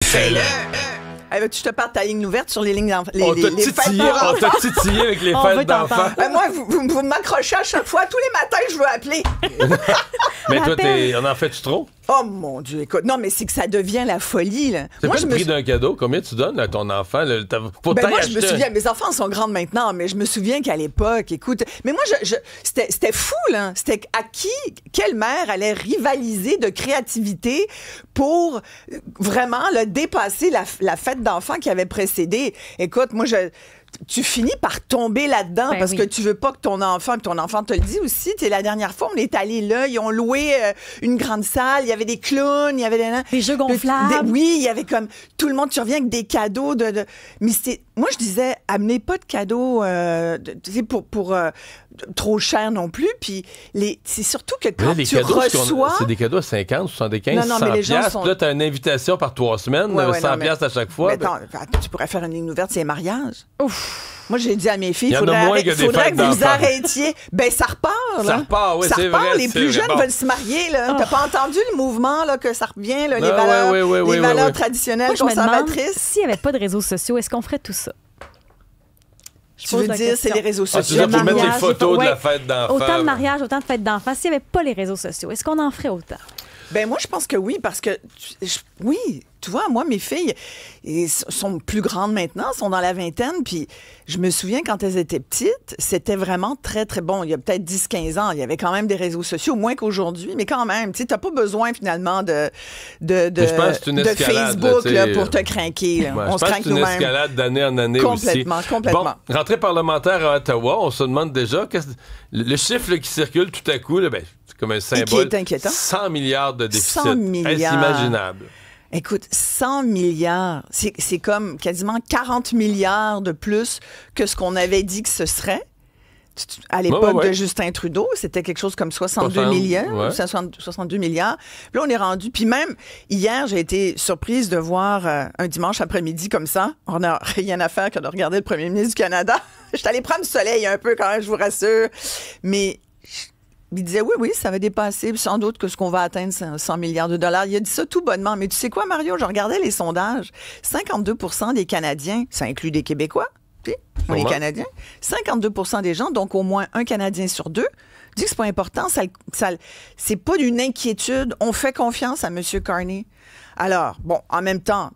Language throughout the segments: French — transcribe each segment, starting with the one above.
Fais-le! Hey, tu te parles ta ligne ouverte sur les lignes d'enfants. On t'a titillé avec les fêtes d'enfants. Moi, vous m'accrochez à chaque fois. Tous les matins, je veux appeler. Mais toi, on en fais-tu trop? Oh mon Dieu, écoute. Non, mais c'est que ça devient la folie, là. C'est pas le prix d'un cadeau? Combien tu donnes à ton enfant? Moi, je me souviens, mes enfants sont grands maintenant, mais je me souviens qu'à l'époque, écoute, mais moi, c'était fou, là. C'était quelle mère allait rivaliser de créativité pour vraiment dépasser la fête d'enfants qui avait précédé. Écoute, moi, tu finis par tomber là-dedans parce que tu veux pas que ton enfant te le dit aussi. La dernière fois, on est allé là, ils ont loué une grande salle, il y avait des clowns, il y avait des jeux gonflables. Oui, il y avait comme tout le monde, tu reviens avec des cadeaux mais moi je disais amenez pas de cadeaux pour trop cher non plus, puis c'est surtout que quand tu reçois c'est des cadeaux à 50, 75, 100 piastres. Là, tu as une invitation par 3 semaines, 100 piastres à chaque fois. Mais attends, tu pourrais faire une ligne ouverte, c'est un mariage. Ouf. Moi, j'ai dit à mes filles, il faudrait que vous arrêtiez. Ben, ça repart, là. Ça repart, oui, c'est vrai. Les plus jeunes veulent se marier, là. T'as pas entendu le mouvement, là, que ça revient, là, les valeurs traditionnelles conservatrices? S'il n'y avait pas de réseaux sociaux, est-ce qu'on ferait tout ça? Tu veux dire, c'est les réseaux sociaux. Tu veux mettre des photos de la fête d'enfants. Autant de mariages, autant de fêtes d'enfants. S'il n'y avait pas les réseaux sociaux, est-ce qu'on en ferait autant? Ben moi, je pense que oui, parce que, oui, tu vois, moi, mes filles sont plus grandes maintenant, sont dans la vingtaine, puis je me souviens, quand elles étaient petites, c'était vraiment très, très bon. Il y a peut-être 10-15 ans, il y avait quand même des réseaux sociaux, moins qu'aujourd'hui, mais quand même, tu sais, t'as pas besoin, finalement, de Facebook là, pour te craquer. Là. Ouais, on se craque nous-mêmes. C'est une escalade d'année en année complètement, aussi. Complètement. Bon, rentrée parlementaire à Ottawa, on se demande déjà, le chiffre qui circule tout à coup, là, c'est comme un symbole. Et qui est inquiétant. 100 milliards de déficit. 100 milliards. Est-ce imaginable? Écoute, 100 milliards, c'est comme quasiment 40 milliards de plus que ce qu'on avait dit que ce serait. À l'époque de Justin Trudeau, c'était quelque chose comme 62 milliards. 62 milliards. Puis là, on est rendu. Puis même, hier, j'ai été surprise de voir un dimanche après-midi comme ça. On n'a rien à faire que de regarder le premier ministre du Canada. Je suis allée prendre du soleil un peu quand même, je vous rassure. Mais il disait oui, ça va dépasser sans doute que ce qu'on va atteindre, c'est 100 milliards de dollars. Il a dit ça tout bonnement. Mais tu sais quoi, Mario? Je regardais les sondages. 52 % des Canadiens, ça inclut des Québécois, on est Canadiens, 52 % des gens, donc au moins un Canadien sur deux, dit que c'est pas important. C'est pas d'une inquiétude. On fait confiance à M. Carney. Alors, bon, en même temps,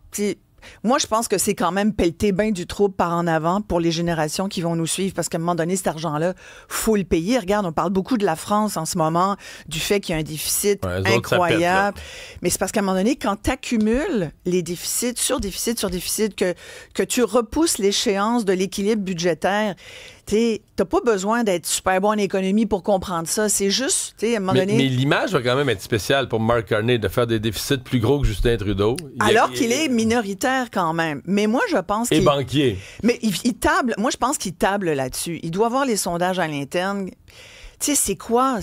moi, je pense que c'est quand même pelleter bien du trouble par en avant pour les générations qui vont nous suivre, parce qu'à un moment donné, cet argent-là, faut le payer. Regarde, on parle beaucoup de la France en ce moment, du fait qu'il y a un déficit incroyable. Mais c'est parce qu'à un moment donné, quand tu accumules les déficits sur déficit sur déficit, que tu repousses l'échéance de l'équilibre budgétaire, t'as pas besoin d'être super bon en économie pour comprendre ça. C'est juste, à un moment donné... Mais l'image va quand même être spéciale pour Mark Carney de faire des déficits plus gros que Justin Trudeau. Alors qu'il est minoritaire quand même. Mais moi, je pense qu'il... Et banquier. Mais il table... Moi, je pense qu'il table là-dessus. Il doit voir les sondages à l'interne. Tu sais, c'est quoi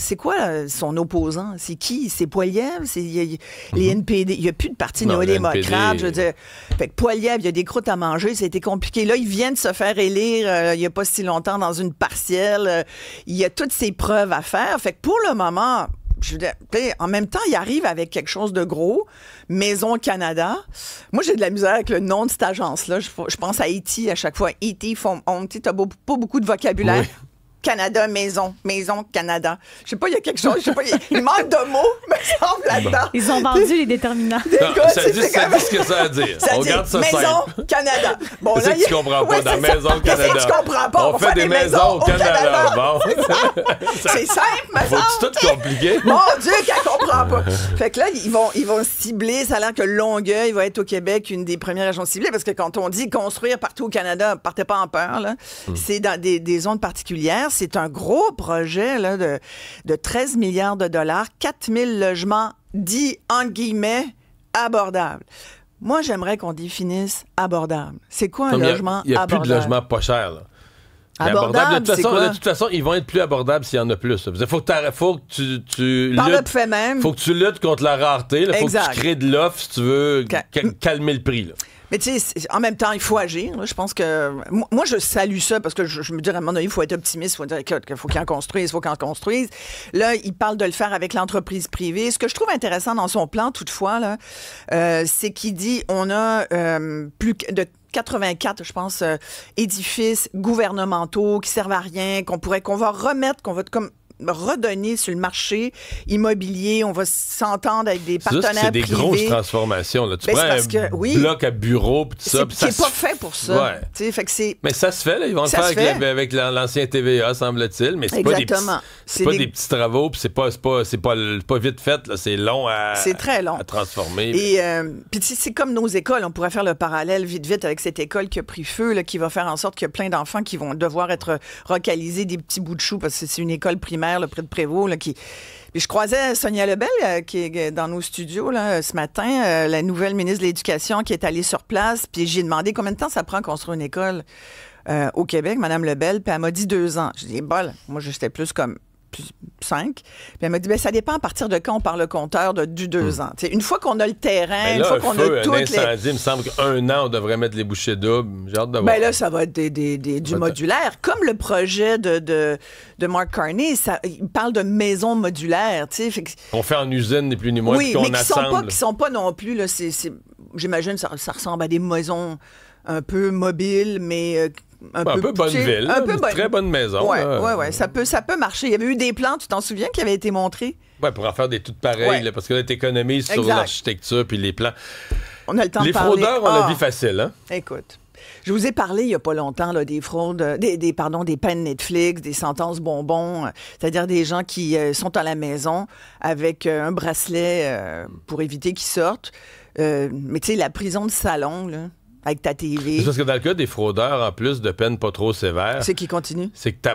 son opposant? C'est qui? C'est Poilievre? C'est les NPD. Il n'y a plus de parti néo-démocrate. Je veux dire, fait que Poilievre, il y a des croûtes à manger. C'était compliqué. Là, il vient de se faire élire il n'y a pas si longtemps dans une partielle. Il y a toutes ses preuves à faire. Fait que pour le moment... Je veux dire, en même temps, il arrive avec quelque chose de gros. Maison Canada. Moi, j'ai de la misère avec le nom de cette agence-là. Je pense à E.T. à chaque fois. E.T. t'as pas beaucoup de vocabulaire. Oui. Canada, maison, Canada. Je sais pas, il y a quelque chose, il manque de mots, me semble, là-dedans. Ils ont vendu les déterminants. Ça dit ce que ça a à dire. On garde ça maison, simple. Canada. Bon, là, tu comprends pas, dans Maison Canada. Tu comprends pas. On fait des maisons au Canada. Bon. C'est simple, mais ça. Faut tout compliqué. Mon Dieu, qu'elle comprend pas. Fait que là, ils vont cibler, ça a l'air que Longueuil va être au Québec une des premières régions ciblées, parce que quand on dit construire partout au Canada, partez pas en peur, là. C'est dans des zones particulières. C'est un gros projet là, de 13 milliards de dollars, 4000 logements dits, entre guillemets, abordables. Moi, j'aimerais qu'on définisse abordable. C'est quoi un logement abordable? Il n'y a plus de logements pas chers, là. Abordable, de toute façon, ils vont être plus abordables s'il y en a plus. Il faut que tu luttes. Faut que tu luttes contre la rareté. Il faut que tu crées de l'offre si tu veux calmer le prix. Là. Mais tu sais, en même temps, il faut agir. Là. Je pense que... Moi, je salue ça parce que je me dis, à un moment donné, il faut être optimiste. Il faut dire qu'il faut qu'il en construise, Là, il parle de le faire avec l'entreprise privée. Ce que je trouve intéressant dans son plan, toutefois, là, c'est qu'il dit on a plus de 84, je pense, édifices gouvernementaux qui servent à rien, qu'on va remettre, qu'on va comme redonner sur le marché immobilier. On va s'entendre avec des partenaires privés. C'est des grosses transformations. Là. Tu prends un bloc à bureau pis tout ça. Qui n'est pas fait pour ça. Ouais. Fait que mais ça se fait. Là. Ils vont le faire avec l'ancien TVA, semble-t-il. Mais c'est pas des petits travaux. Puis c'est pas vite fait. Là. C'est long c'est très long à transformer. Et puis c'est comme nos écoles. On pourrait faire le parallèle vite avec cette école qui a pris feu, là, qui va faire en sorte qu'il y a plein d'enfants qui vont devoir être relocalisés des petits bouts de chou parce que c'est une école primaire là, près de Prévost. Là, Puis je croisais Sonia Lebel qui est dans nos studios là, ce matin, la nouvelle ministre de l'Éducation qui est allée sur place. Puis j'ai demandé combien de temps ça prend à construire une école au Québec, Mme Lebel. Puis elle m'a dit 2 ans. J'ai dit, moi j'étais plus comme 5. Puis elle m'a dit, ça dépend à partir de quand on parle le compteur du 2 ans. T'sais, une fois qu'on a le terrain, une fois qu'on a tout. Un incendie, il me semble qu'un an, on devrait mettre les bouchées doubles. J'ai hâte de voir. Ben là, ça va être du modulaire. Comme le projet de Mark Carney, il parle de maisons modulaires. On fait en usine, ni plus ni moins, oui, puis qu'on mais assemble. Qui sont pas non plus, là, j'imagine, ça ressemble à des maisons un peu mobiles, mais... un peu bonne ville, très bonne maison. Oui. Ça peut marcher. Il y avait eu des plans, tu t'en souviens, qui avaient été montrés? Oui, pour en faire des toutes pareilles, là, parce que là, t'économises sur l'architecture puis les plans. On a le temps de parler. Les fraudeurs ont la vie facile, hein? Écoute, je vous ai parlé il n'y a pas longtemps là, des fraudes, des peines Netflix, des sentences bonbons, c'est-à-dire des gens qui sont à la maison avec un bracelet pour éviter qu'ils sortent. Mais tu sais, la prison de salon, là, avec ta TV. C'est parce que dans le cas des fraudeurs, en plus de peines pas trop sévères... C'est qui continue? C'est que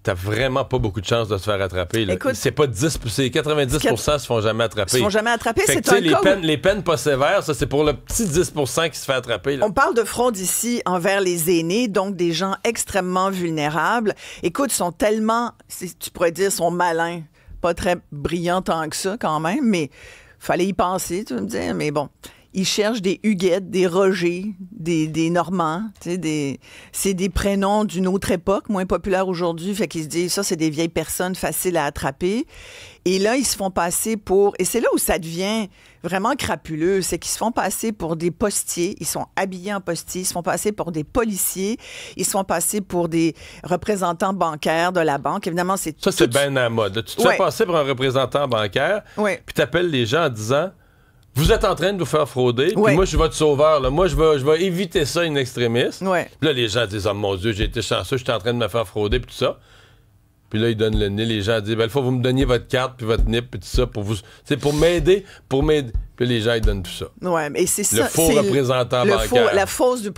t'as vraiment pas beaucoup de chances de se faire attraper. Là. Écoute, c'est pas 90% se font jamais attraper. Ils se font jamais attraper, c'est un cas les peines pas sévères, ça, c'est pour le petit 10% qui se fait attraper. Là. On parle de fraude ici envers les aînés, donc des gens extrêmement vulnérables. Écoute, ils sont tellement, tu pourrais dire, sont malins. Pas très brillants tant que ça, quand même, mais fallait y penser, tu vas me dire. Mais bon... Ils cherchent des Huguettes, des Roger, des Normands. C'est des prénoms d'une autre époque, moins populaires aujourd'hui. Fait qu'ils se disent, ça, c'est des vieilles personnes faciles à attraper. Et là, ils se font passer pour... Et c'est là où ça devient vraiment crapuleux. C'est qu'ils se font passer pour des postiers. Ils sont habillés en postiers. Ils se font passer pour des policiers. Ils se font passer pour des représentants bancaires de la banque. Évidemment, c'est... Ça, c'est bien à la mode. Tu te fais passer pour un représentant bancaire, puis tu appelles les gens en disant... Vous êtes en train de vous faire frauder, puis moi, je suis votre sauveur. Là. Moi, je vais éviter ça, une extrémiste. Puis là, les gens disent, oh mon Dieu, j'ai été chanceux, j'étais en train de me faire frauder, puis tout ça. Puis là, ils donnent le nez. Les gens disent, il faut que vous me donniez votre carte, puis votre NIP, puis tout ça, pour m'aider. Puis les gens, ils donnent tout ça. Oui, mais c'est ça. Le faux représentant bancaire. La fausse du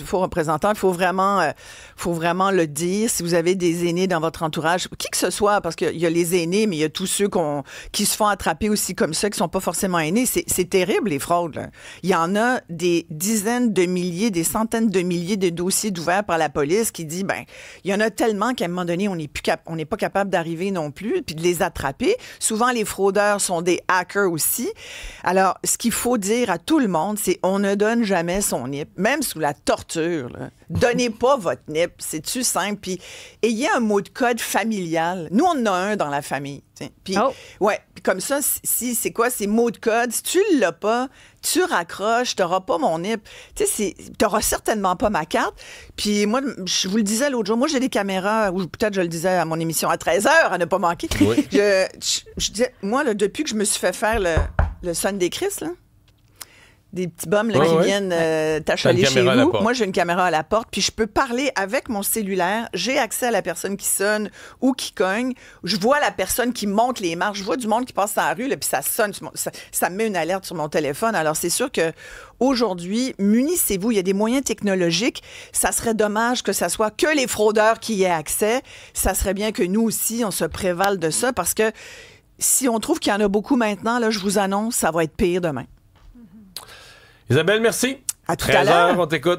faux représentant, il faut vraiment le dire. Si vous avez des aînés dans votre entourage, qui que ce soit, parce qu'il y a les aînés, mais il y a tous ceux qui se font attraper aussi comme ça, qui sont pas forcément aînés. C'est terrible, les fraudes. Là. Il y en a des dizaines de milliers, des centaines de milliers de dossiers ouverts par la police qui dit, il y en a tellement qu'à un moment donné, on n'est pas capable d'arriver non plus, puis de les attraper. Souvent, les fraudeurs sont des hackers aussi. Alors, ce qu'il faut dire à tout le monde, c'est on ne donne jamais son NIP, même sous la torture. Là. Donnez pas votre NIP, c'est-tu simple? Puis ayez un mot de code familial. Nous, on en a un dans la famille. Puis, puis comme ça, c'est quoi ces mots de code? Si tu l'as pas, tu raccroches, t'auras pas mon NIP. Tu sais, t'auras certainement pas ma carte. Puis moi, je vous le disais l'autre jour, moi, j'ai des caméras, ou peut-être je le disais à mon émission à 13h, à ne pas manquer. Oui. Je disais, moi, là, depuis que je me suis fait faire le Sunday Chris, là, des petits bums là, qui viennent t'achaler chez vous. Moi, j'ai une caméra à la porte, puis je peux parler avec mon cellulaire. J'ai accès à la personne qui sonne ou qui cogne. Je vois la personne qui monte les marches. Je vois du monde qui passe dans la rue, là, puis ça sonne. Ça me met une alerte sur mon téléphone. Alors, c'est sûr que aujourd'hui, munissez-vous. Il y a des moyens technologiques. Ça serait dommage que ça soit que les fraudeurs qui y aient accès. Ça serait bien que nous aussi, on se prévale de ça, parce que si on trouve qu'il y en a beaucoup maintenant, là, je vous annonce, ça va être pire demain. Isabelle, merci. À tout à l'heure. On t'écoute.